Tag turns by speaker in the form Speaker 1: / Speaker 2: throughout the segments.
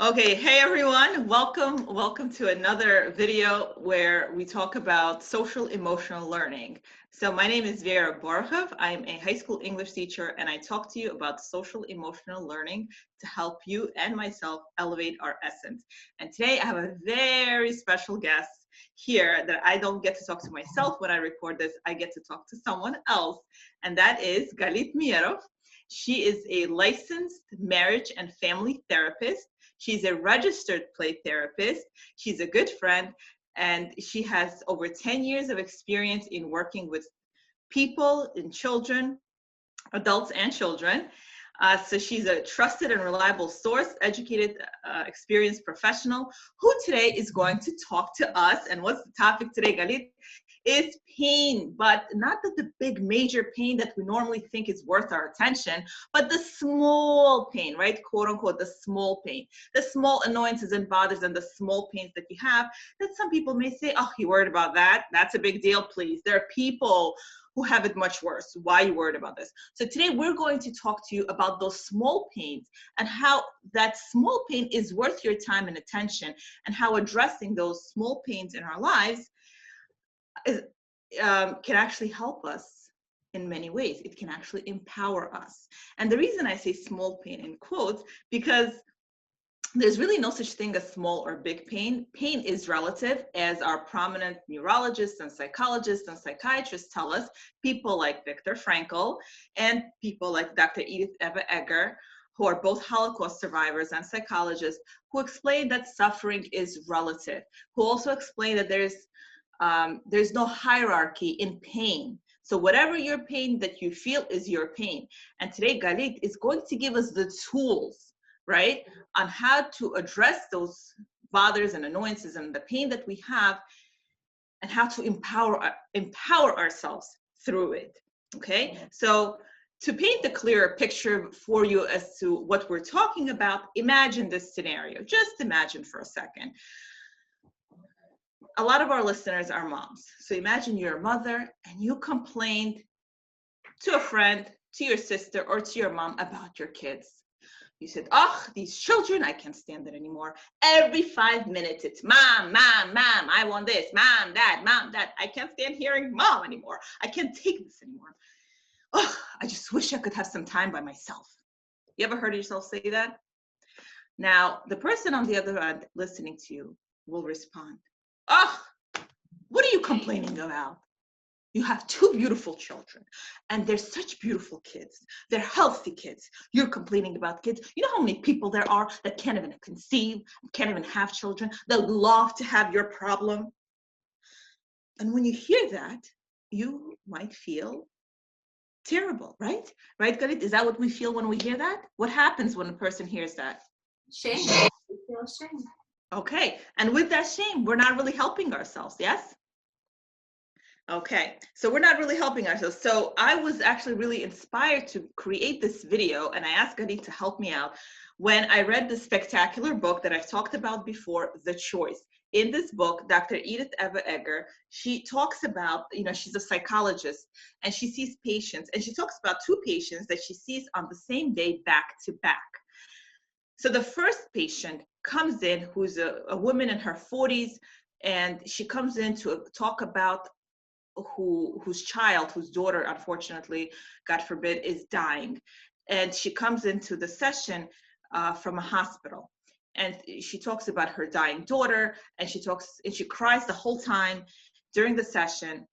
Speaker 1: Okay, hey everyone, welcome to another video where we talk about social emotional learning. So my name is Vera Borkhov. I'm a high school English teacher and I talk to you about social emotional learning to help you and myself elevate our essence. And today I have a very special guest here that I don't get to talk to myself when I record this. I get to talk to someone else, and that is Galit Mierov. She is a licensed marriage and family therapist. She's a registered play therapist. She's a good friend, and she has over 10 years of experience in working with people and children, adults and children. So she's a trusted and reliable source, educated, experienced professional who today is going to talk to us. And what's the topic today, Galit? Is pain, but not the big major pain that we normally think is worth our attention, but the small pain, right? Quote unquote, the small pain, the small annoyances and bothers and the small pains that you have that some people may say, oh, you worried about that? That's a big deal, please. There are people who have it much worse. Why are you worried about this? So today we're going to talk to you about those small pains and how that small pain is worth your time and attention, and how addressing those small pains in our lives is, can actually help us in many ways. It can actually empower us. And the reason I say small pain in quotes, because there's really no such thing as small or big pain. Pain is relative, as our prominent neurologists and psychologists and psychiatrists tell us, people like Viktor Frankl and people like Dr. Edith Eva Eger, who are both Holocaust survivors and psychologists, who explain that suffering is relative, who also explain that there's no hierarchy in pain. So whatever your pain that you feel is your pain. And today Galit is going to give us the tools, right, on how to address those bothers and annoyances and the pain that we have, and how to empower ourselves through it. Okay, so to paint a clearer picture for you as to what we're talking about, imagine this scenario. Just imagine for a second. A lot of our listeners are moms. So imagine you're a mother and you complained to a friend, to your sister, or to your mom about your kids. You said, oh, these children, I can't stand it anymore. Every 5 minutes, it's mom, mom, mom, I want this, mom, that. I can't stand hearing mom anymore. I can't take this anymore. Oh, I just wish I could have some time by myself. You ever heard yourself say that? Now, the person on the other end listening to you will respond, oh, what are you complaining about? You have two beautiful children, and they're such beautiful kids. They're healthy kids. You're complaining about kids. You know how many people there are that can't even conceive, can't even have children, that love to have your problem? And when you hear that, you might feel terrible, right? Right, Galit? Is that what we feel when we hear that? What happens when a person hears that?
Speaker 2: Shame. We feel shame.
Speaker 1: Okay, and with that shame, we're not really helping ourselves, yes? Okay, so we're not really helping ourselves. So I was actually really inspired to create this video, and I asked Gadi to help me out when I read the spectacular book that I've talked about before, The Choice. In this book, Dr. Edith Eva Eger, she talks about, she's a psychologist, and she sees patients, and she talks about two patients that she sees on the same day back to back. So the first patient comes in, who's a woman in her 40s, and she comes in to talk about whose daughter, unfortunately, God forbid, is dying. And she comes into the session from a hospital. And she talks about her dying daughter, and she cries the whole time during the session.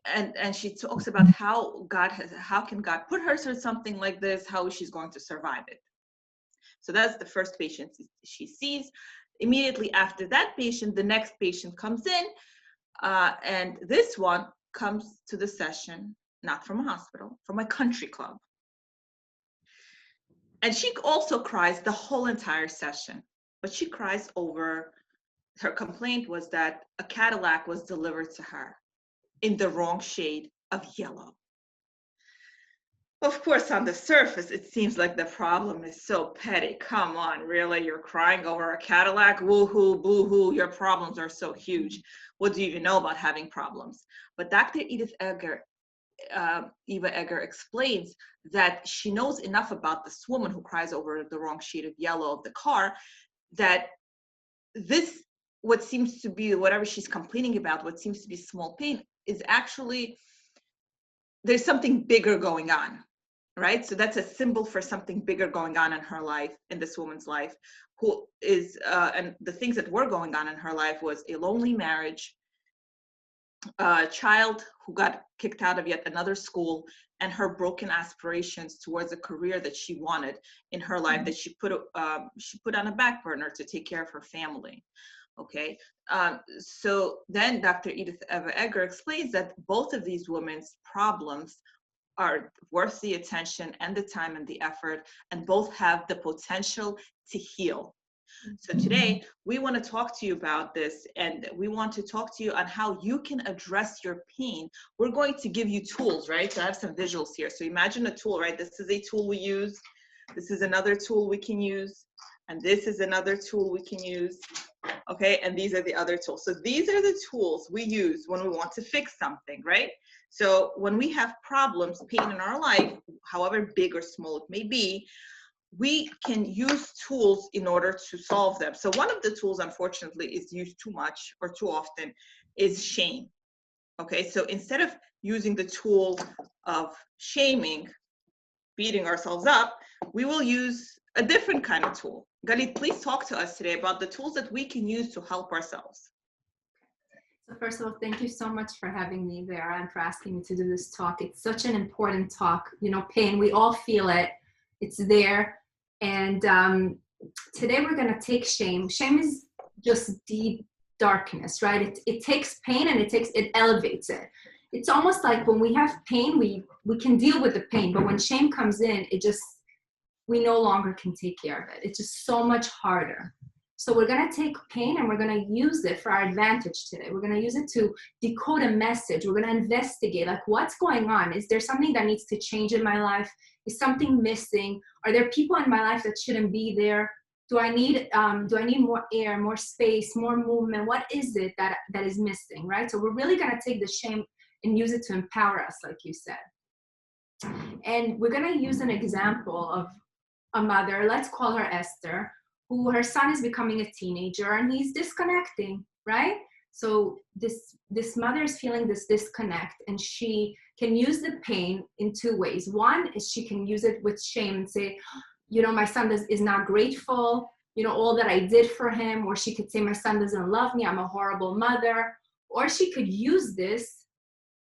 Speaker 1: And she talks about how can God put her through something like this, how she's going to survive it. So that's the first patient she sees. Immediately after that patient, the next patient comes in, and this one comes to the session, not from a hospital, from a country club. And she also cries the whole entire session, but she cries over, her complaint was that a Cadillac was delivered to her in the wrong shade of yellow. Of course, on the surface, it seems like the problem is so petty. Come on, really? You're crying over a Cadillac? Woo-hoo, boo-hoo, your problems are so huge. What do you even know about having problems? But Dr. Edith Eger Eva Eger explains that she knows enough about this woman who cries over the wrong shade of yellow of the car, that this, what seems to be, whatever she's complaining about, what seems to be small pain, is actually, there's something bigger going on, right? So that's a symbol for something bigger going on in her life, in this woman's life, who is, and the things that were going on in her life was a lonely marriage, a child who got kicked out of yet another school, and her broken aspirations towards a career that she wanted in her life, that she put on a back burner to take care of her family. Okay, so then Dr. Edith Eva Eger explains that both of these women's problems are worth the attention and the time and the effort, and both have the potential to heal. So today we want to talk to you about this, and we want to talk to you on how you can address your pain. We're going to give you tools, right? So I have some visuals here. So imagine a tool, right? This is a tool we use. This is another tool we can use. And this is another tool we can use. Okay, and these are the other tools. So these are the tools we use when we want to fix something, right? So when we have problems, pain in our life, however big or small it may be, we can use tools in order to solve them. So one of the tools, unfortunately, is used too much or too often, is shame. Okay, so instead of using the tool of shaming, beating ourselves up, we will use a different kind of tool. Galit, please talk to us today about the tools that we can use to help ourselves.
Speaker 2: So first of all, thank you so much for having me there and for asking me to do this talk. It's such an important talk. You know, pain, we all feel it. It's there. And today we're going to take shame. Shame is just deep darkness, right? It takes pain and it elevates it. It's almost like when we have pain, we can deal with the pain, but when shame comes in, we no longer can take care of it. It's just so much harder. So we're going to take pain and we're going to use it for our advantage today. We're going to use it to decode a message. We're going to investigate, like, what's going on? Is there something that needs to change in my life? Is something missing? Are there people in my life that shouldn't be there? Do I need more air, more space, more movement? What is it that is missing, right? So we're really going to take the shame and use it to empower us, like you said. And we're going to use an example of a mother, let's call her Esther, who her son is becoming a teenager and he's disconnecting, right? So this mother is feeling this disconnect, and she can use the pain in two ways. One is she can use it with shame and say, you know, my son is not grateful, you know, all that I did for him. Or she could say, my son doesn't love me, I'm a horrible mother. Or she could use this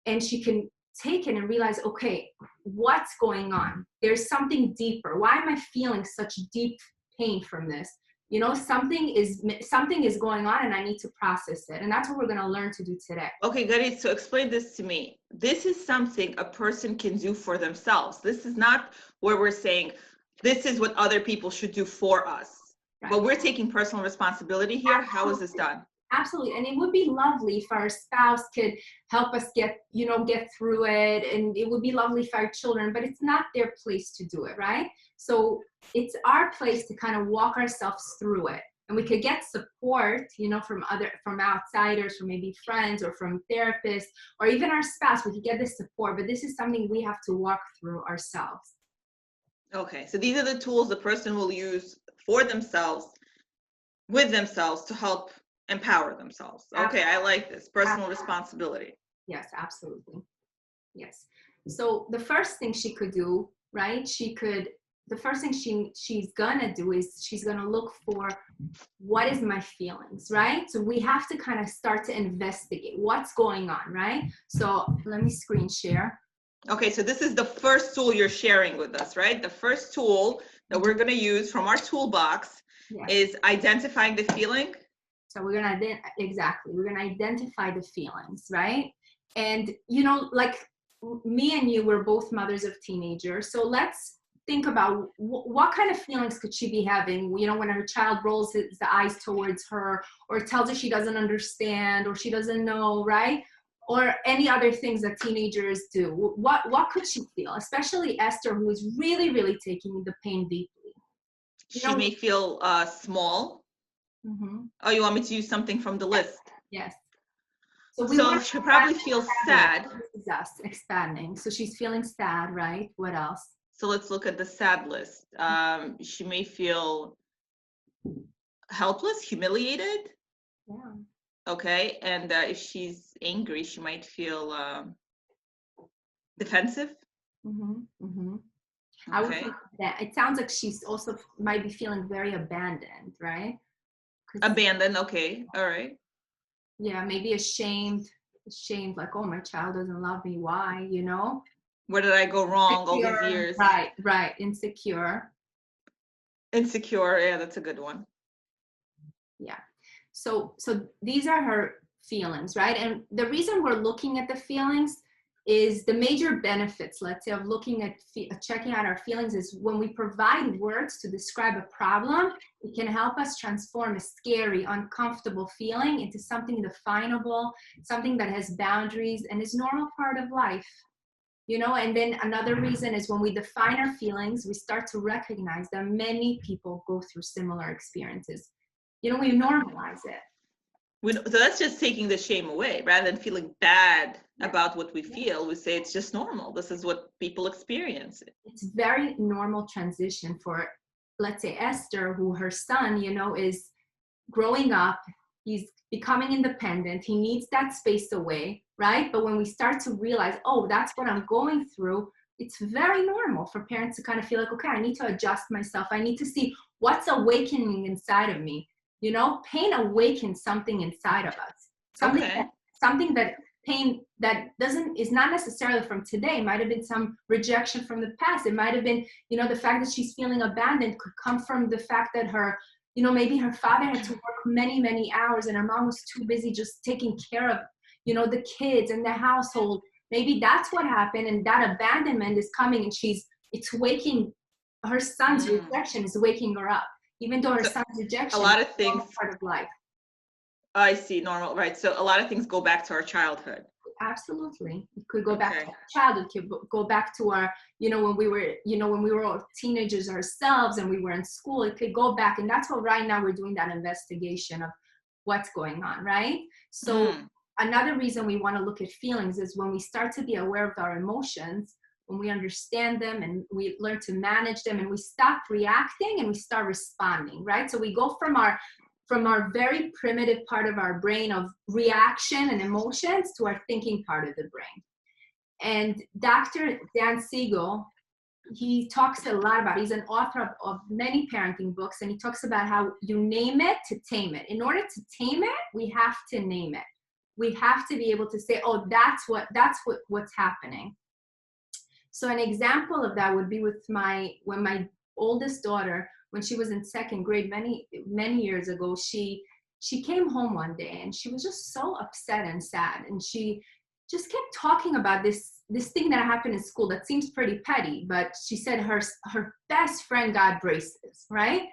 Speaker 2: and she can take it and realize, okay, what's going on? There's something deeper. Why am I feeling such deep pain from this? You know, something is going on and I need to process it. And that's what we're going to learn to do today.
Speaker 1: Okay, Garit, so explain this to me. This is something a person can do for themselves. This is not where we're saying this is what other people should do for us. Right. But we're taking personal responsibility here. Absolutely. How is this done?
Speaker 2: Absolutely. And it would be lovely if our spouse could help us get through it. And it would be lovely if our children, but it's not their place to do it, right? So it's our place to kind of walk ourselves through it. And we could get support, you know, from outsiders, from maybe friends or from therapists, or even our spouse. We could get this support, but this is something we have to walk through ourselves.
Speaker 1: Okay. So these are the tools the person will use for themselves, with themselves, to help empower themselves. Okay, absolutely. I like this. Personal responsibility.
Speaker 2: Yes, absolutely. Yes. So the first thing she could do, right? The first thing she's gonna do is she's gonna look for, what is my feelings, right? So we have to kind of start to investigate what's going on, right? So let me screen share.
Speaker 1: Okay, so this is the first tool you're sharing with us, right? The first tool that we're gonna use from our toolbox, yes, is identifying the feeling.
Speaker 2: So we're gonna identify the feelings, right? And you know, like me and you, we're both mothers of teenagers. So let's think about what kind of feelings could she be having, you know, when her child rolls the eyes towards her, or tells her she doesn't understand, or she doesn't know, right? Or any other things that teenagers do. What could she feel? Especially Esther, who is really, really taking the pain deeply.
Speaker 1: She may feel small. Mm-hmm. Oh, you want me to use something from the list?
Speaker 2: Yes. So we
Speaker 1: So
Speaker 2: were
Speaker 1: she probably feels sad.
Speaker 2: This is us expanding. So she's feeling sad, right? What else?
Speaker 1: So let's look at the sad list. She may feel helpless, humiliated.
Speaker 2: Yeah.
Speaker 1: Okay. And if she's angry, she might feel defensive.
Speaker 2: Mm-hmm. Mm-hmm. I would
Speaker 1: Okay.
Speaker 2: think that it sounds like she's also might be feeling very abandoned, right? 'Cause,
Speaker 1: Abandoned. Okay. All right.
Speaker 2: yeah, maybe ashamed, like, oh, my child doesn't love me. Why? You know?
Speaker 1: Where did I go wrong all these
Speaker 2: Insecure.
Speaker 1: years?
Speaker 2: Right. Insecure.
Speaker 1: Insecure. Yeah, that's a good one.
Speaker 2: Yeah. So these are her feelings, right? And the reason we're looking at the feelings is the major benefits, let's say, of looking at checking out our feelings is when we provide words to describe a problem, it can help us transform a scary, uncomfortable feeling into something definable, something that has boundaries and is normal part of life. You know, and then another reason is when we define our feelings, we start to recognize that many people go through similar experiences. You know, we normalize it.
Speaker 1: So that's just taking the shame away. Rather than feeling bad about what we feel, we say it's just normal. This is what people experience.
Speaker 2: It's very normal transition for, let's say, Esther, who her son, you know, is growing up. He's becoming independent. He needs that space away, right? But when we start to realize, oh, that's what I'm going through, it's very normal for parents to kind of feel like, okay, I need to adjust myself. I need to see what's awakening inside of me. You know, pain awakens something inside of us. Something that pain that is not necessarily from today. It might have been some rejection from the past. It might have been, you know, the fact that she's feeling abandoned could come from the fact that her, you know, maybe her father had to work many, many hours and her mom was too busy just taking care of, you know, the kids and the household. Maybe that's what happened, and that abandonment is coming, and it's waking, her son's rejection is waking her up. Even though her son's rejection
Speaker 1: a lot of things
Speaker 2: is part of life.
Speaker 1: I see, normal, right? So a lot of things go back to our childhood.
Speaker 2: Absolutely, it could go back to our childhood. It could go back to our, you know, when we were all teenagers ourselves and we were in school. It could go back, and that's what right now we're doing that investigation of what's going on, right? So another reason we want to look at feelings is when we start to be aware of our emotions. When we understand them and we learn to manage them and we stop reacting and we start responding, right? So we go from our very primitive part of our brain of reaction and emotions to our thinking part of the brain. And Dr. Dan Siegel, he talks a lot about, he's an author of many parenting books, and he talks about how you name it to tame it. In order to tame it, we have to name it. We have to be able to say, oh, that's what's happening. So an example of that would be when my oldest daughter, when she was in second grade many years ago, she came home one day and she was just so upset and sad, and she just kept talking about this thing that happened in school that seems pretty petty, but she said her best friend got braces, right?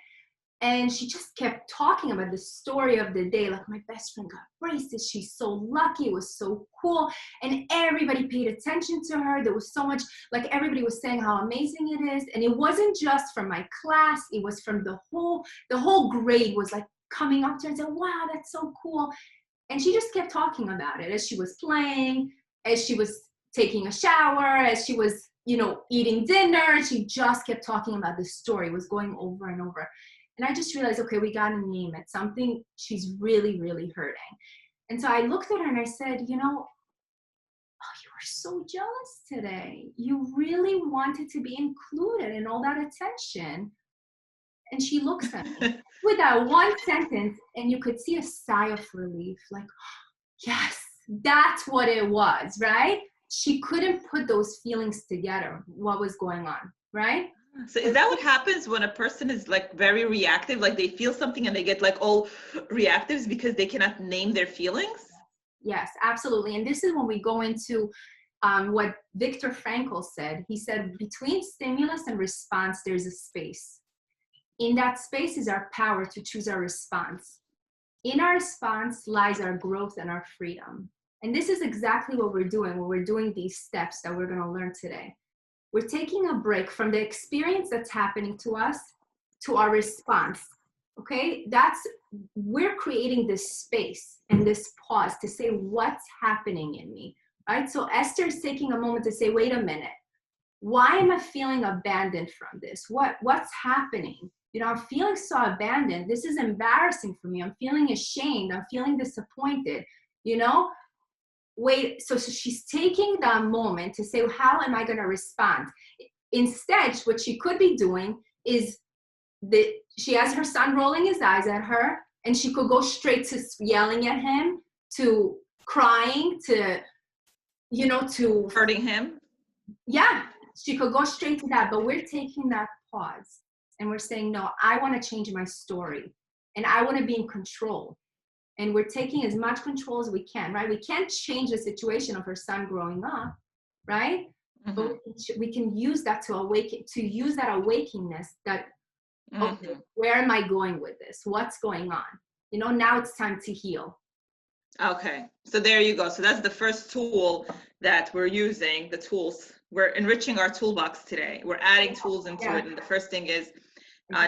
Speaker 2: And she just kept talking about the story of the day, like, my best friend got braces, she's so lucky, it was so cool, and everybody paid attention to her. There was so much, like, everybody was saying how amazing it is, and it wasn't just from my class, it was from the whole grade was like coming up to her and saying, wow, that's so cool. And she just kept talking about it as she was playing, as she was taking a shower, as she was, you know, eating dinner. She just kept talking about this story. It was going over and over. And I just realized, okay, we got to name it. Something she's really, really hurting. And so I looked at her and I said, you know, oh, you were so jealous today. You really wanted to be included in all that attention. And she looks at me with that one sentence, and you could see a sigh of relief, like, yes, that's what it was, right? She couldn't put those feelings together, what was going on, right?
Speaker 1: So is that what happens when a person is like very reactive, like they feel something and they get like all reactive because they cannot name their feelings?
Speaker 2: Yes, absolutely. And this is when we go into what Viktor Frankl said. He said, between stimulus and response, there's a space. In that space is our power to choose our response. In our response lies our growth and our freedom. And this is exactly what we're doing when we're doing these steps that we're going to learn today. We're taking a break from the experience that's happening to us to our response. Okay, we're creating this space and this pause to say what's happening in me, right? So Esther is taking a moment to say, wait a minute, why am I feeling abandoned from this? What's happening? You know, I'm feeling so abandoned. This is embarrassing for me. I'm feeling ashamed. I'm feeling disappointed. You know, wait. So she's taking that moment to say, how am I going to respond? Instead, what she could be doing is that she has her son rolling his eyes at her, and she could go straight to yelling at him, to crying, to, you know, to
Speaker 1: Hurting him.
Speaker 2: yeah, she could go straight to that. But we're taking that pause and we're saying, no, I want to change my story and I want to be in control. And we're taking as much control as we can, right? We can't change the situation of her son growing up, right?
Speaker 1: Mm-hmm.
Speaker 2: But we can use that to awaken, to use that awakeness that, okay, where am I going with this? What's going on? You know, now it's time to heal.
Speaker 1: Okay, so there you go. So that's the first tool that we're using, the tools. We're enriching our toolbox today. We're adding tools into it. And the first thing is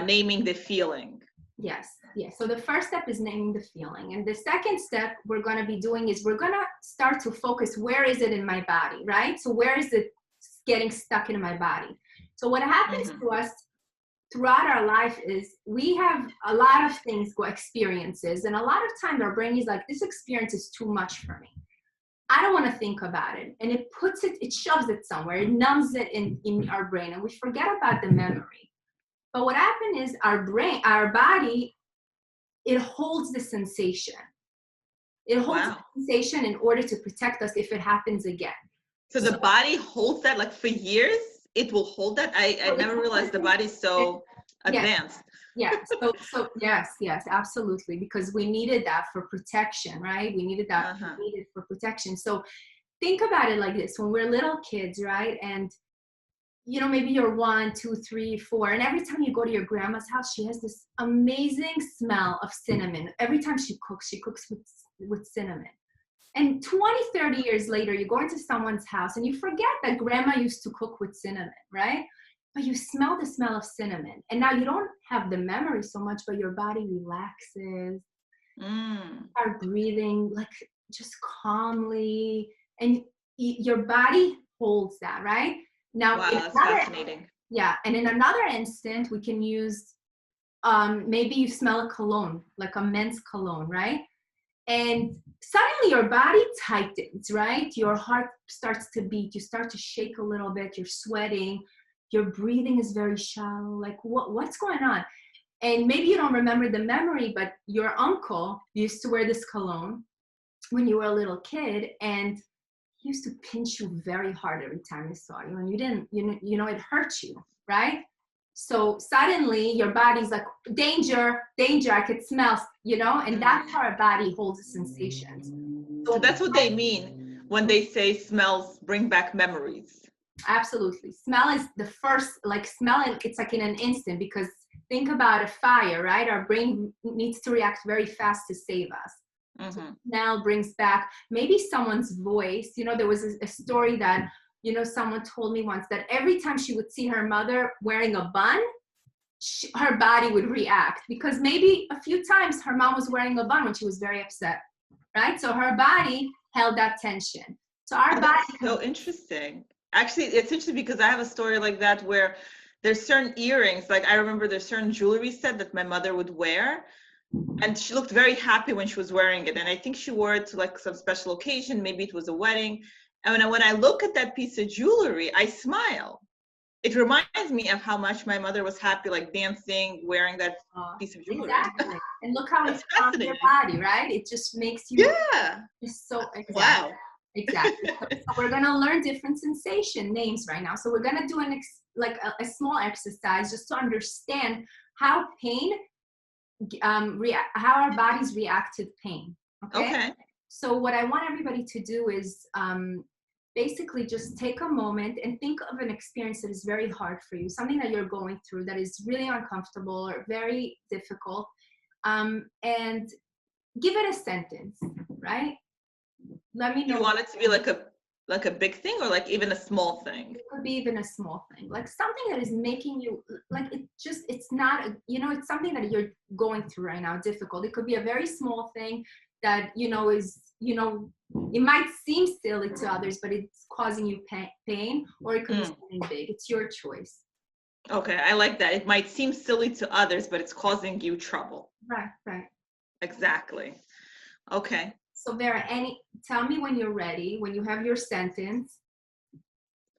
Speaker 1: naming the feeling.
Speaker 2: Yes, yes. So the first step is naming the feeling. And the second step we're going to be doing is we're going to start to focus, where is it in my body, right? So where is it getting stuck in my body? So what happens to us throughout our life is we have a lot of things, experiences, and a lot of times our brain is like, this experience is too much for me. I don't want to think about it. And it puts it, it shoves it somewhere, it numbs it in our brain, and we forget about the memory. But what happened is our brain, our body, it holds the sensation. It holds the sensation in order to protect us if it happens again.
Speaker 1: So the body holds that, like, for years? It will hold that? I never realized the body's so advanced.
Speaker 2: Yeah. So yes, absolutely. Because we needed that for protection, right? We needed that needed for protection. So think about it like this: when we're little kids, right? And you know, maybe you're 1, 2, 3, 4, and every time you go to your grandma's house, she has this amazing smell of cinnamon. Every time she cooks with cinnamon. And 20, 30 years later, you go into someone's house and you forget that grandma used to cook with cinnamon, right? But you smell the smell of cinnamon. And now you don't have the memory so much, but your body relaxes. Start breathing like just calmly. And your body holds that, right? Now,
Speaker 1: that's fascinating.
Speaker 2: Yeah. And in another instant, we can use, maybe you smell a cologne, like a men's cologne, right? And suddenly your body tightens, right? Your heart starts to beat. You start to shake a little bit. You're sweating. Your breathing is very shallow. Like, what's going on? And maybe you don't remember the memory, but your uncle used to wear this cologne when you were a little kid, and he used to pinch you very hard every time he saw you. And you didn't, you know, it hurt you, right? So suddenly your body's like, danger, danger, I could smell, you know, and that's how our body holds the sensations.
Speaker 1: So that's what they mean when they say smells bring back memories.
Speaker 2: Absolutely. Smell is the first, like smelling, it's like in an instant, because think about a fire, right? Our brain needs to react very fast to save us. So smell brings back maybe someone's voice. You know, there was a story that, you know, someone told me once that every time she would see her mother wearing a bun, her body would react, because maybe a few times her mom was wearing a bun when she was very upset, right? So her body held that tension. So our body.
Speaker 1: So interesting. Actually, it's interesting because I have a story like that where there's certain earrings, like I remember there's certain jewelry set that my mother would wear, and she looked very happy when she was wearing it. And I think she wore it to like some special occasion, maybe it was a wedding. And when I look at that piece of jewelry, I smile. It reminds me of how much my mother was happy, like dancing, wearing that piece of jewelry.
Speaker 2: Exactly. And look how it's on your body, right? It just makes you just so
Speaker 1: wow.
Speaker 2: Exactly. So we're gonna learn different sensation names right now. So we're gonna do a small exercise just to understand how pain, how our bodies react to pain. Okay. So what I want everybody to do is basically just take a moment and think of an experience that is very hard for you, something that you're going through that is really uncomfortable or very difficult, and give it a sentence, right? Let me know.
Speaker 1: You want it to be like Like a big thing or like even a small thing?
Speaker 2: It could be even a small thing, like something that is making you, like, it's not, it's something that you're going through right now, difficult. It could be a very small thing that, it might seem silly to others, but it's causing you pain, or it could be something big. It's your choice.
Speaker 1: Okay, I like that. It might seem silly to others, but it's causing you trouble.
Speaker 2: Right, right.
Speaker 1: Exactly. Okay.
Speaker 2: So Vera, tell me when you're ready, when you have your sentence.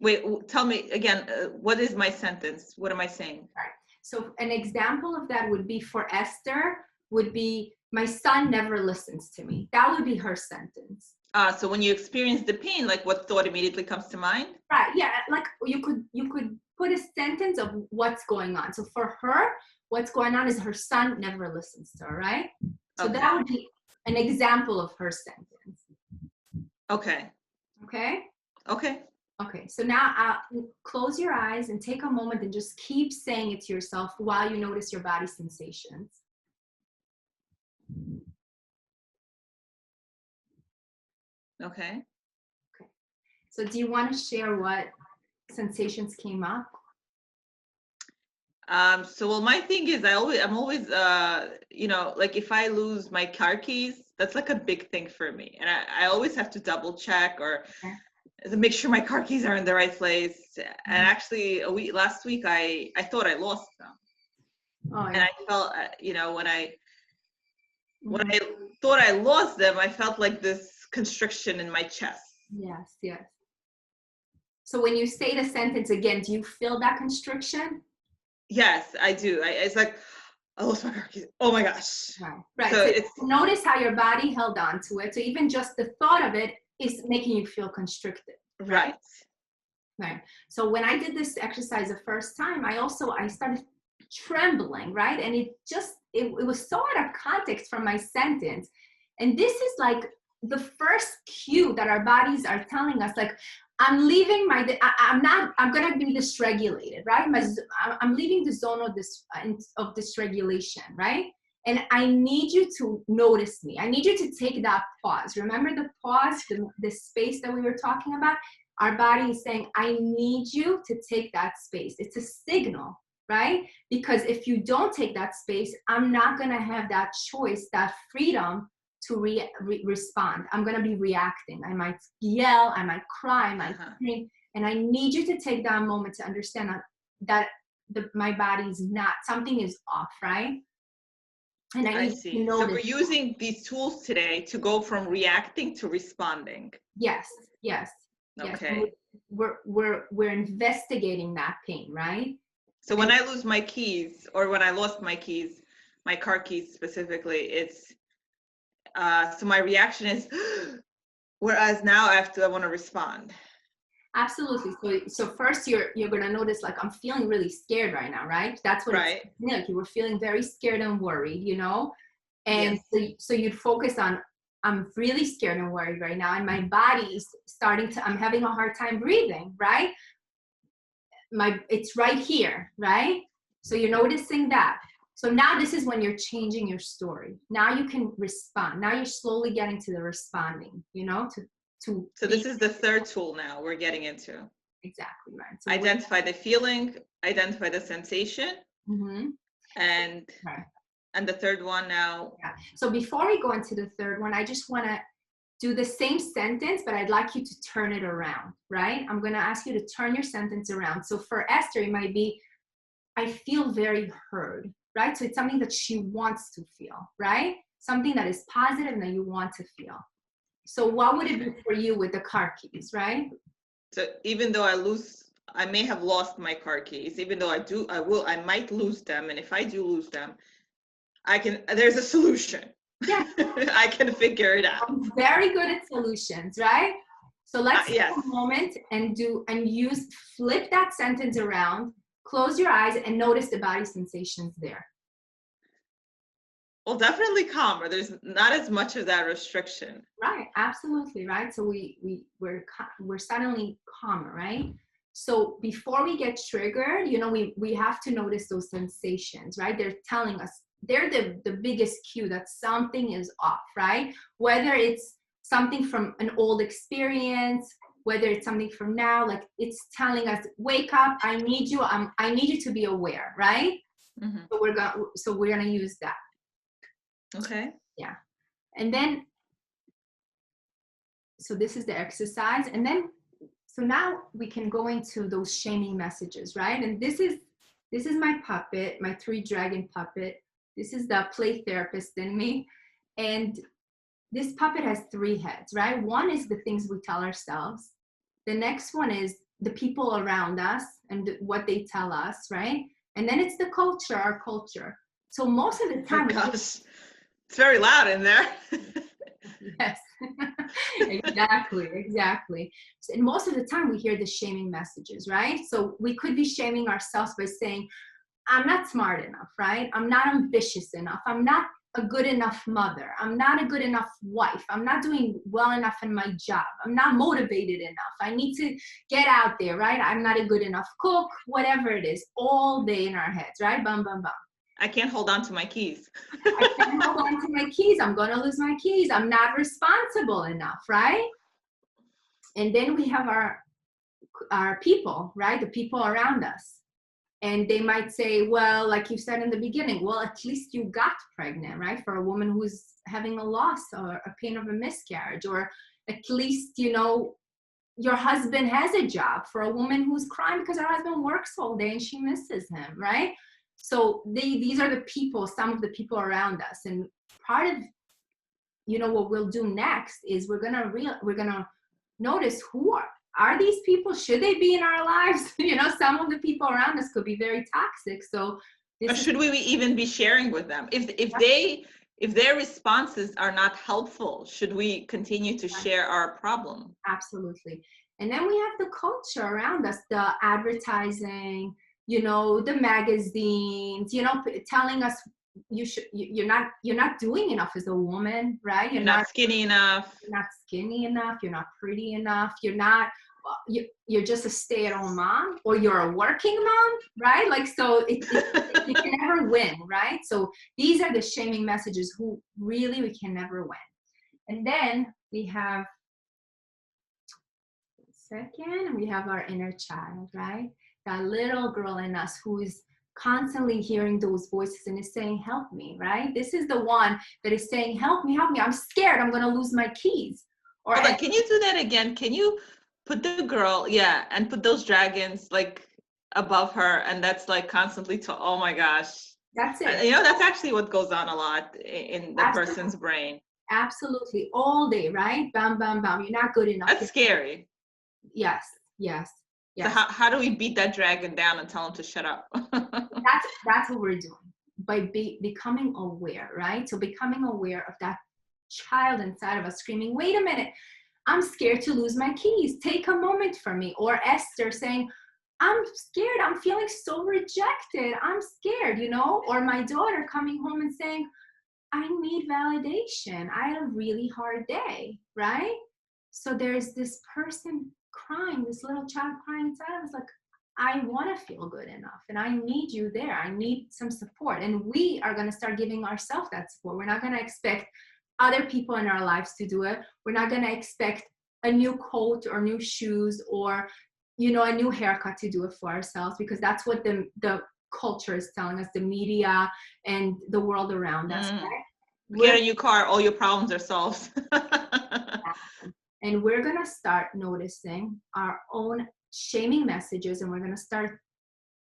Speaker 1: Wait, tell me again, what is my sentence? What am I saying?
Speaker 2: Right. So an example of that would be for Esther, would be, my son never listens to me. That would be her sentence.
Speaker 1: So when you experience the pain, like what thought immediately comes to mind?
Speaker 2: Right, yeah, like you could put a sentence of what's going on. So for her, what's going on is her son never listens to her, right? So
Speaker 1: Okay.
Speaker 2: that would be an example of her sentence.
Speaker 1: Okay.
Speaker 2: Okay?
Speaker 1: Okay.
Speaker 2: Okay, so now close your eyes and take a moment and just keep saying it to yourself while you notice your body sensations.
Speaker 1: Okay.
Speaker 2: Okay. So do you want to share what sensations came up?
Speaker 1: So well, my thing is I'm always like if I lose my car keys, that's like a big thing for me. And I always have to double check or to make sure my car keys are in the right place. And actually last week I thought I lost them.
Speaker 2: Oh,
Speaker 1: And
Speaker 2: yeah.
Speaker 1: I felt when I thought I lost them, I felt like this constriction in my chest.
Speaker 2: Yes, yes. So when you say the sentence again, do you feel that constriction?
Speaker 1: Yes, I do. It's like, I lost my car keys. Oh my gosh.
Speaker 2: Right. Right.
Speaker 1: So
Speaker 2: So notice how your body held on to it. So even just the thought of it is making you feel constricted.
Speaker 1: Right.
Speaker 2: Right. So when I did this exercise the first time, I started trembling, right? And it was so out of context from my sentence. And this is like the first cue that our bodies are telling us, like, I'm leaving I'm going to be dysregulated, right? I'm leaving the zone of dysregulation, right? And I need you to notice me. I need you to take that pause. Remember the pause, the space that we were talking about? Our body is saying, I need you to take that space. It's a signal, right? Because if you don't take that space, I'm not going to have that choice, that freedom to respond. I'm going to be reacting. I might yell, I might cry, I might scream. And I need you to take that moment to understand that my body is not, something is off, right? And I need
Speaker 1: see.
Speaker 2: to know
Speaker 1: So we're using these tools today to go from reacting to responding.
Speaker 2: Yes, yes.
Speaker 1: Okay.
Speaker 2: Yes. We're investigating that pain, right?
Speaker 1: So when I lose my keys, or when I lost my keys, my car keys specifically, it's so my reaction is, whereas now I want to respond.
Speaker 2: Absolutely. So first you're gonna notice, like, I'm feeling really scared right now, right? That's what
Speaker 1: right.
Speaker 2: It's like. You were feeling very scared and worried, and
Speaker 1: yes.
Speaker 2: so you'd focus on, I'm really scared and worried right now, and my body is I'm having a hard time breathing, right? It's right here, right? So you're noticing that. So now this is when you're changing your story. Now you can respond. Now you're slowly getting to the responding, so
Speaker 1: this is the third tool now we're getting into.
Speaker 2: Exactly, right. So
Speaker 1: identify the feeling, identify the sensation, and
Speaker 2: right.
Speaker 1: And the third one now.
Speaker 2: Yeah. So before we go into the third one, I just want to do the same sentence, but I'd like you to turn it around, right? I'm going to ask you to turn your sentence around. So for Esther, it might be, I feel very heard, right? So it's something that she wants to feel, right? Something that is positive and that you want to feel. So what would it be for you with the car keys, right?
Speaker 1: So even though I may have lost my car keys, even though I might lose them. And if I do lose them, there's a solution.
Speaker 2: Yeah.
Speaker 1: I can figure it out.
Speaker 2: I'm very good at solutions, right? So let's take a moment and flip that sentence around, close your eyes and notice the body sensations there.
Speaker 1: Well, definitely calmer. There's not as much of that restriction.
Speaker 2: Right, absolutely, right? So we're suddenly calmer, right? So before we get triggered, we have to notice those sensations, right? They're telling us, they're the biggest cue that something is off, right? Whether it's something from an old experience, whether it's something from now, like it's telling us, wake up, I need you, I need you to be aware, right?
Speaker 1: Mhm.
Speaker 2: So we're gonna use that.
Speaker 1: Okay.
Speaker 2: Yeah. And then, so this is the exercise. And then, so now we can go into those shaming messages, right? And this is my puppet, my 3-dragon puppet. This is the play therapist in me. And this puppet has 3 heads, right? One is the things we tell ourselves. The next one is the people around us and what they tell us, right? And then it's the culture, our culture. So most of the time,
Speaker 1: Oh gosh, it's very loud in there.
Speaker 2: yes, exactly. And most of the time we hear the shaming messages, right? So we could be shaming ourselves by saying, I'm not smart enough, right? I'm not ambitious enough. I'm not a good enough mother. I'm not a good enough wife. I'm not doing well enough in my job. I'm not motivated enough. I need to get out there, right? I'm not a good enough cook, whatever it is, all day in our heads, right? Bum, bum, bum.
Speaker 1: I can't hold on to my keys.
Speaker 2: I can't hold on to my keys. I'm going to lose my keys. I'm not responsible enough, right? And then we have our people, right? The people around us. And they might say, well, like you said in the beginning, well, at least you got pregnant, right? For a woman who's having a loss or a pain of a miscarriage, or at least, you know, your husband has a job. For a woman who's crying because her husband works all day and she misses him, right? So these are the people, some of the people around us. And part of, you know, what we'll do next is we're gonna notice who are these people? Should they be in our lives? You know, some of the people around us could be very toxic. So
Speaker 1: Or should we even be sharing with them? If their responses are not helpful, should we continue to share our problem?
Speaker 2: Absolutely. And then we have the culture around us, the advertising, you know, the magazines, you know, telling us you're not doing enough as a woman, right?
Speaker 1: You're not skinny enough.
Speaker 2: You're not skinny enough. You're not pretty enough. You're just a stay-at-home mom, or you're a working mom, right? Like, so you can never win, right? So these are the shaming messages who really we can never win. And then we have, second, we have our inner child, right? That little girl in us who is constantly hearing those voices and is saying, help me, right? This is the one that is saying, help me, I'm scared, I'm going to lose my keys. Or
Speaker 1: hold on, can you do that again? Can you put the girl, yeah, and put those dragons like above her, and that's like constantly oh my gosh.
Speaker 2: That's it.
Speaker 1: You know, that's actually what goes on a lot in the person's brain.
Speaker 2: Absolutely. All day, right? Bam, bam, bam. You're not good enough.
Speaker 1: That's scary.
Speaker 2: Yes.
Speaker 1: So how do we beat that dragon down and tell him to shut up?
Speaker 2: That's what we're doing, by becoming aware, right? So becoming aware of that child inside of us screaming, wait a minute, I'm scared to lose my keys. Take a moment for me. Or Esther saying, I'm scared. I'm feeling so rejected. I'm scared, you know? Or my daughter coming home and saying, I need validation. I had a really hard day, right? So there's this person crying, this little child crying inside of us, like, I want to feel good enough and I need you there. I need some support. And we are going to start giving ourselves that support. We're not going to expect other people in our lives to do it. We're not going to expect a new coat or new shoes or, you know, a new haircut to do it for ourselves, because that's what the culture is telling us, the media and the world around us, right?
Speaker 1: Get a new car, all your problems are solved.
Speaker 2: And we're going to start noticing our own shaming messages, and we're going to start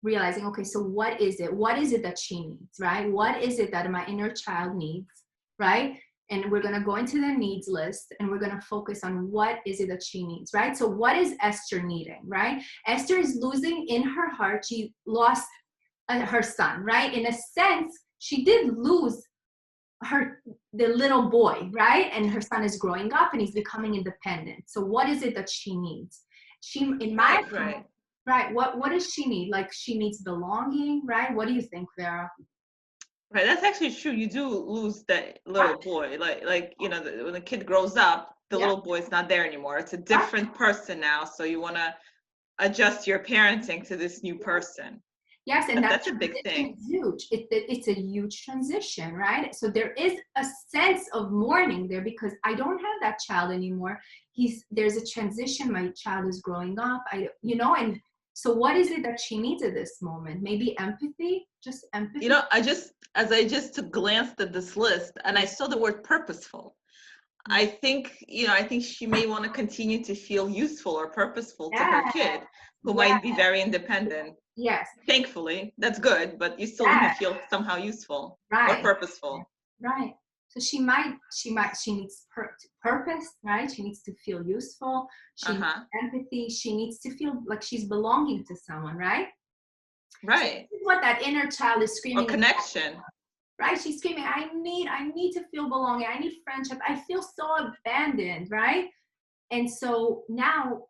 Speaker 2: realizing, okay, so what is it? What is it that she needs, right? What is it that my inner child needs, right? And we're going to go into the needs list and we're going to focus on what is it that she needs, right? So what is Esther needing, right? Esther is losing in her heart. She lost her son, right? In a sense, she did lose the little boy, right? And her son is growing up and he's becoming independent. So what is it that she needs? She, in my opinion, right? What does she need? Like, she needs belonging, right? What do you think, Vera?
Speaker 1: Right, that's actually true. You do lose that little boy. Like you know, when the kid grows up, the little boy's not there anymore. It's a different person now. So you want to adjust your parenting to this new person.
Speaker 2: Yes, and that
Speaker 1: That's a big
Speaker 2: transition
Speaker 1: thing.
Speaker 2: is huge. It's a huge transition, right? So there is a sense of mourning there because I don't have that child anymore. There's a transition. My child is growing up. And so what is it that she needs at this moment? Maybe empathy, just empathy.
Speaker 1: As I just glanced at this list and I saw the word purposeful, I think she may want to continue to feel useful or purposeful to her
Speaker 2: Yeah,
Speaker 1: kid, who
Speaker 2: yeah,
Speaker 1: might be very independent.
Speaker 2: yes,
Speaker 1: Thankfully, that's good, but you still want to
Speaker 2: yeah,
Speaker 1: feel somehow useful or
Speaker 2: right.
Speaker 1: purposeful.
Speaker 2: Right. So she needs purpose, right? She needs to feel useful. She needs
Speaker 1: Uh-huh.
Speaker 2: empathy. She needs to feel like she's belonging to someone, right? So
Speaker 1: Right.
Speaker 2: this is what that inner child is
Speaker 1: Or
Speaker 2: screaming,
Speaker 1: connection.
Speaker 2: right? She's screaming, I need to feel belonging. I need friendship. I feel so abandoned, right? And so now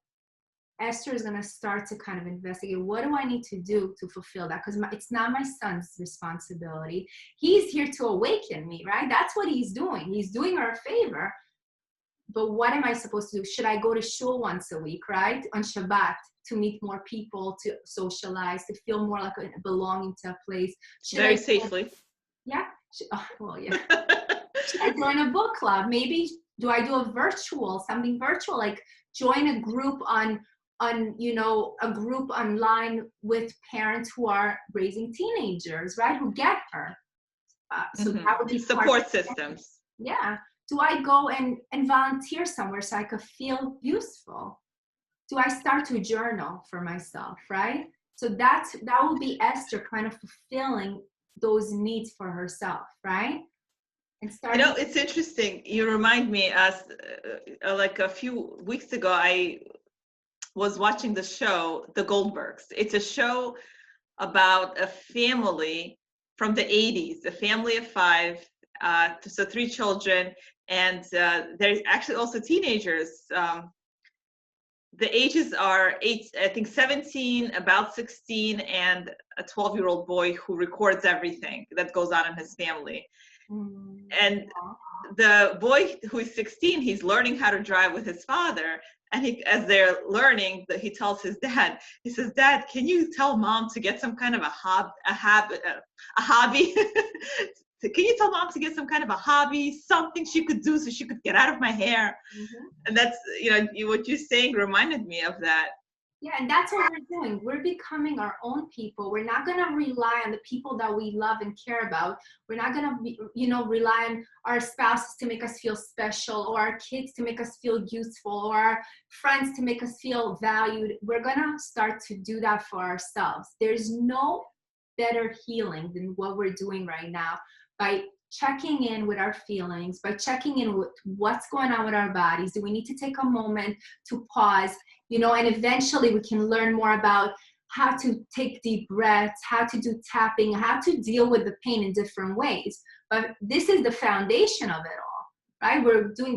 Speaker 2: Esther is going to start to kind of investigate, what do I need to do to fulfill that? Because it's not my son's responsibility. He's here to awaken me, right? That's what he's doing. He's doing her a favor. But what am I supposed to do? Should I go to shul once a week, right? On Shabbat, to meet more people, to socialize, to feel more like belonging to a place? Should
Speaker 1: Very
Speaker 2: I,
Speaker 1: safely.
Speaker 2: yeah? Well, yeah. Should I join a book club? Maybe do I do something virtual, like join a group on a group online with parents who are raising teenagers, right? Who get her. So that would be part of
Speaker 1: Support
Speaker 2: it.
Speaker 1: systems.
Speaker 2: Yeah. Do I go and volunteer somewhere so I could feel useful? Do I start to journal for myself, right? So that will be Esther kind of fulfilling those needs for herself, right? And starting.
Speaker 1: It's interesting. You remind me, as like a few weeks ago, I was watching the show, The Goldbergs. It's a show about a family from the 80s, a family of five, so three children, and there's actually also teenagers. The ages are I think 17, about 16, and a 12-year-old boy who records everything that goes on in his family. And the boy who is 16, he's learning how to drive with his father. And as they're learning, he tells his dad, he says, "Dad, can you tell mom to get some kind of a hobby? Can you tell mom to get some kind of a hobby, something she could do so she could get out of my hair?" And that's, what you're saying reminded me of that.
Speaker 2: Yeah, and that's what we're doing. We're becoming our own people. We're not going to rely on the people that we love and care about. We're not going to rely on our spouses to make us feel special, or our kids to make us feel useful, or our friends to make us feel valued. We're going to start to do that for ourselves. There's no better healing than what we're doing right now, by checking in with our feelings, by checking in with what's going on with our bodies. Do we need to take a moment to pause? And eventually we can learn more about how to take deep breaths, how to do tapping, how to deal with the pain in different ways. But this is the foundation of it all, right?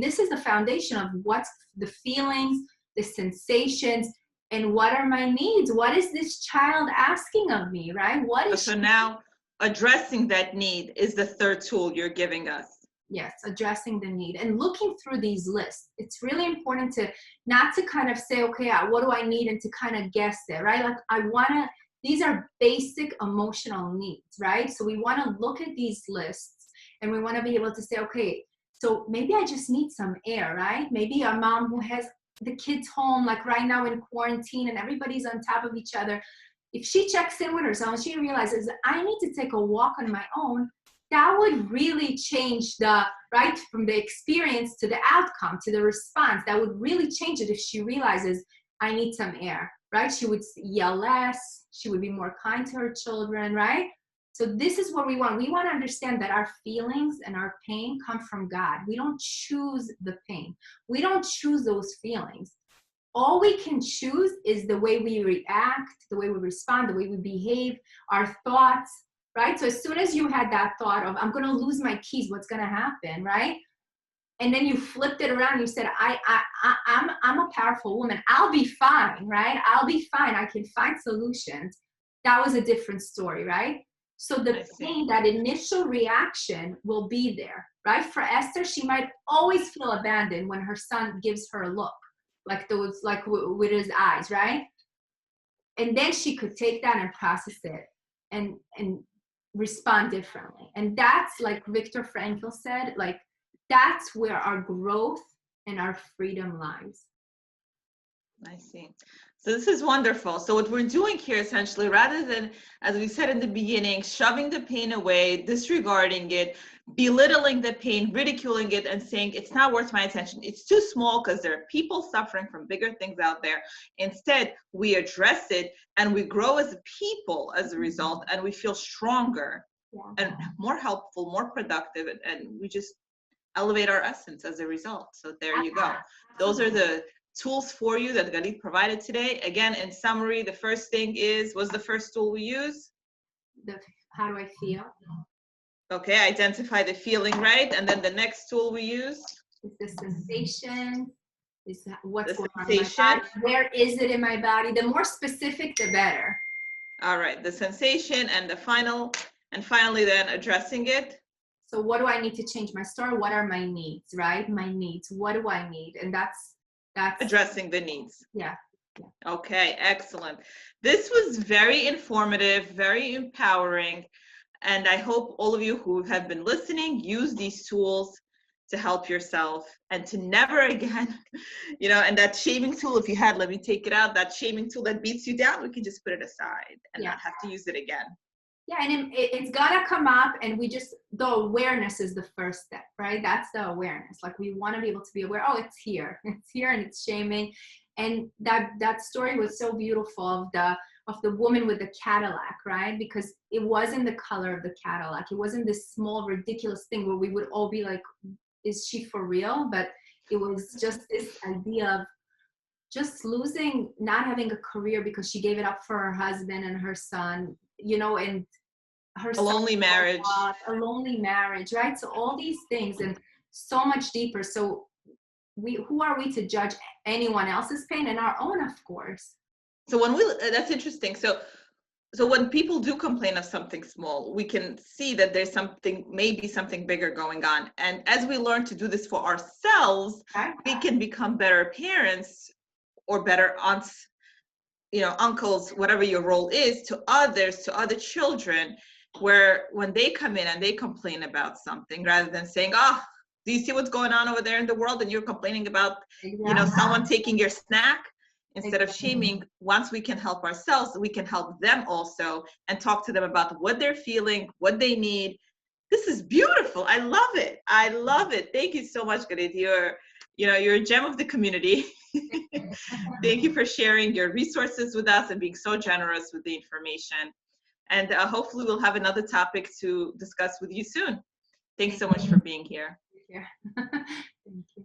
Speaker 2: This is the foundation of what's the feelings, the sensations, and what are my needs? What is this child asking of me, right?
Speaker 1: So now addressing that need is the third tool you're giving us.
Speaker 2: Yes, addressing the need and looking through these lists. It's really important to not to kind of say, okay, what do I need, and to kind of guess it, right? Like these are basic emotional needs, right? So we want to look at these lists and we want to be able to say, okay, so maybe I just need some air, right? Maybe a mom who has the kids home, like right now in quarantine and everybody's on top of each other. If she checks in with herself and she realizes I need to take a walk on my own, that would really change from the experience to the outcome, to the response. That would really change it if she realizes I need some air, right? She would yell less. She would be more kind to her children, right? So this is what we want. We want to understand that our feelings and our pain come from God. We don't choose the pain. We don't choose those feelings. All we can choose is the way we react, the way we respond, the way we behave, our thoughts, right? So as soon as you had that thought of, I'm going to lose my keys, what's going to happen, right? And then you flipped it around and you said, I'm a powerful woman. I'll be fine, right? I'll be fine. I can find solutions. That was a different story, right? So the pain, that initial reaction will be there, right? For Esther, she might always feel abandoned when her son gives her a look, like with his eyes, right? And then she could take that and process it. and respond differently. And that's, like Viktor Frankl said, like that's where our growth and our freedom lies.
Speaker 1: I see. So this is wonderful. So what we're doing here essentially, rather than, as we said in the beginning, shoving the pain away, disregarding it, belittling the pain, ridiculing it, and saying it's not worth my attention, it's too small because there are people suffering from bigger things out there. Instead, we address it and we grow as people as a result, and we feel stronger and more helpful, more productive, and we just elevate our essence as a result. So there you go. Those are the tools for you that Galit provided today. Again, in summary, the first thing was the first tool we use?
Speaker 2: How do I feel?
Speaker 1: Okay, identify the feeling, right? And then the next tool we use?
Speaker 2: Is the sensation, is that what's
Speaker 1: The
Speaker 2: going on in my
Speaker 1: sensation.
Speaker 2: body? Where is it in my body? The more specific, the better.
Speaker 1: All right, the sensation and finally then addressing it.
Speaker 2: So what do I need to change my story? What are my needs, right? My needs, what do I need? And that's
Speaker 1: addressing the needs.
Speaker 2: Yeah.
Speaker 1: Okay, excellent. This was very informative, very empowering, and I hope all of you who have been listening use these tools to help yourself and to never again, and that shaming tool, if you had, let me take it out, that shaming tool that beats you down, we can just put it aside and not have to use it again.
Speaker 2: Yeah, and it's gonna come up, and the awareness is the first step, right? That's the awareness. Like, we want to be able to be aware, oh, it's here, and it's shaming. And that story was so beautiful of the woman with the Cadillac, right? Because it wasn't the color of the Cadillac. It wasn't this small, ridiculous thing where we would all be like, is she for real? But it was just this idea of just not having a career because she gave it up for her husband and her son, and her
Speaker 1: a lonely marriage.
Speaker 2: A lonely marriage, right? So all these things, and so much deeper. So who are we to judge anyone else's pain and our own, of course?
Speaker 1: So that's interesting. So when people do complain of something small, we can see that there's maybe something bigger going on. And as we learn to do this for ourselves, we can become better parents or better aunts, uncles, whatever your role is, to others, to other children, where when they come in and they complain about something, rather than saying, oh, do you see what's going on over there in the world? And you're complaining about, someone taking your snack. Instead of shaming, once we can help ourselves, we can help them also and talk to them about what they're feeling, what they need. This is beautiful. I love it. I love it. Thank you so much, Galit. You're a gem of the community. Thank you for sharing your resources with us and being so generous with the information. And hopefully we'll have another topic to discuss with you soon. Thanks so much for being here.
Speaker 2: Thank you.